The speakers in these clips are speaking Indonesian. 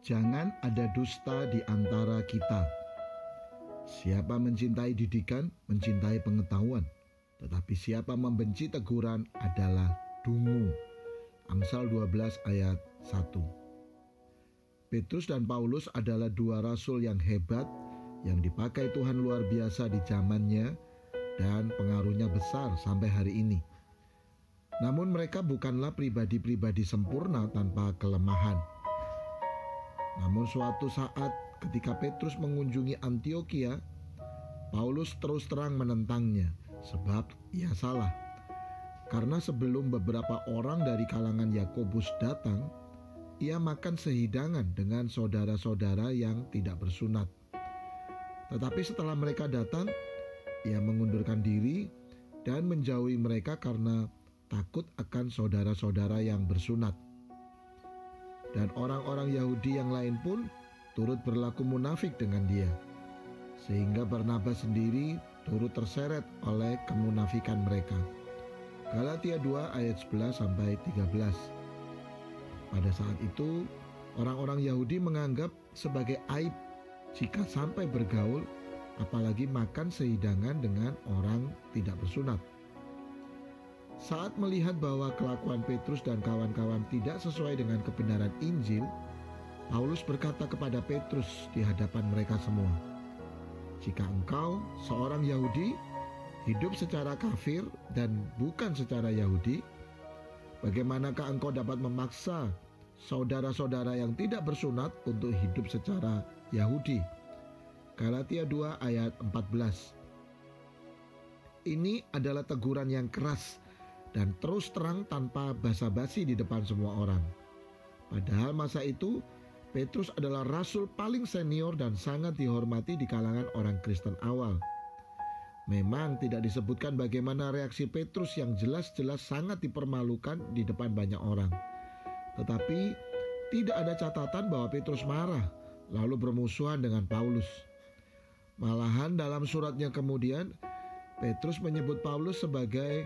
Jangan ada dusta di antara kita. Siapa mencintai didikan, mencintai pengetahuan. Tetapi siapa membenci teguran adalah dungu. Amsal 12 ayat 1. Petrus dan Paulus adalah dua rasul yang hebat yang dipakai Tuhan luar biasa di zamannya dan pengaruhnya besar sampai hari ini. Namun mereka bukanlah pribadi-pribadi sempurna tanpa kelemahan. Namun suatu saat ketika Petrus mengunjungi Antiokhia, Paulus terus terang menentangnya sebab ia salah. Karena sebelum beberapa orang dari kalangan Yakobus datang, ia makan sehidangan dengan saudara-saudara yang tidak bersunat. Tetapi setelah mereka datang, ia mengundurkan diri dan menjauhi mereka karena takut akan saudara-saudara yang bersunat. Dan orang-orang Yahudi yang lain pun turut berlaku munafik dengan dia, sehingga Barnabas sendiri turut terseret oleh kemunafikan mereka. Galatia 2 ayat 11-13. Pada saat itu, orang-orang Yahudi menganggap sebagai aib jika sampai bergaul, apalagi makan sehidangan dengan orang tidak bersunat. Saat melihat bahwa kelakuan Petrus dan kawan-kawan tidak sesuai dengan kebenaran Injil, Paulus berkata kepada Petrus di hadapan mereka semua, "Jika engkau seorang Yahudi hidup secara kafir dan bukan secara Yahudi, bagaimanakah engkau dapat memaksa saudara-saudara yang tidak bersunat untuk hidup secara Yahudi?" Galatia 2 ayat 14. Ini adalah teguran yang keras dan terus terang tanpa basa-basi di depan semua orang. Padahal masa itu Petrus adalah rasul paling senior dan sangat dihormati di kalangan orang Kristen awal. Memang tidak disebutkan bagaimana reaksi Petrus yang jelas-jelas sangat dipermalukan di depan banyak orang. Tetapi tidak ada catatan bahwa Petrus marah lalu bermusuhan dengan Paulus. Malahan dalam suratnya kemudian, Petrus menyebut Paulus sebagai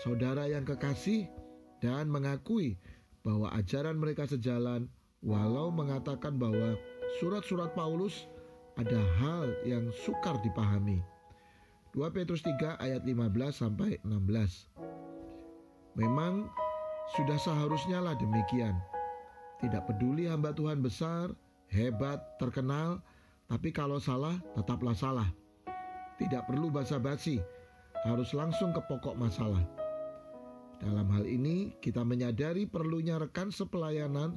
saudara yang kekasih dan mengakui bahwa ajaran mereka sejalan, walau mengatakan bahwa surat-surat Paulus ada hal yang sukar dipahami. 2 Petrus 3 ayat 15-16. Memang sudah seharusnya lah demikian. Tidak peduli hamba Tuhan besar, hebat, terkenal, tapi kalau salah tetaplah salah. Tidak perlu basa-basi, harus langsung ke pokok masalah. Dalam hal ini kita menyadari perlunya rekan sepelayanan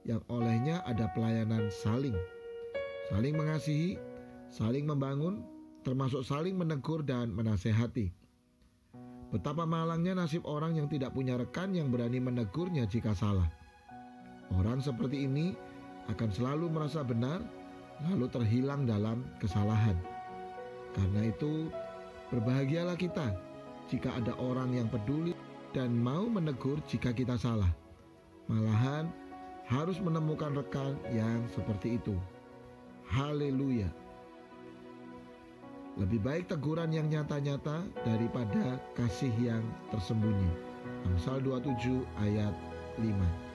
yang olehnya ada pelayanan saling mengasihi, saling membangun, termasuk saling menegur dan menasehati. Betapa malangnya nasib orang yang tidak punya rekan yang berani menegurnya jika salah. Orang seperti ini akan selalu merasa benar, lalu terhilang dalam kesalahan. Karena itu, berbahagialah kita jika ada orang yang peduli dan mau menegur jika kita salah. Malahan harus menemukan rekan yang seperti itu. Haleluya. Lebih baik teguran yang nyata-nyata daripada kasih yang tersembunyi. Amsal 27 ayat 5.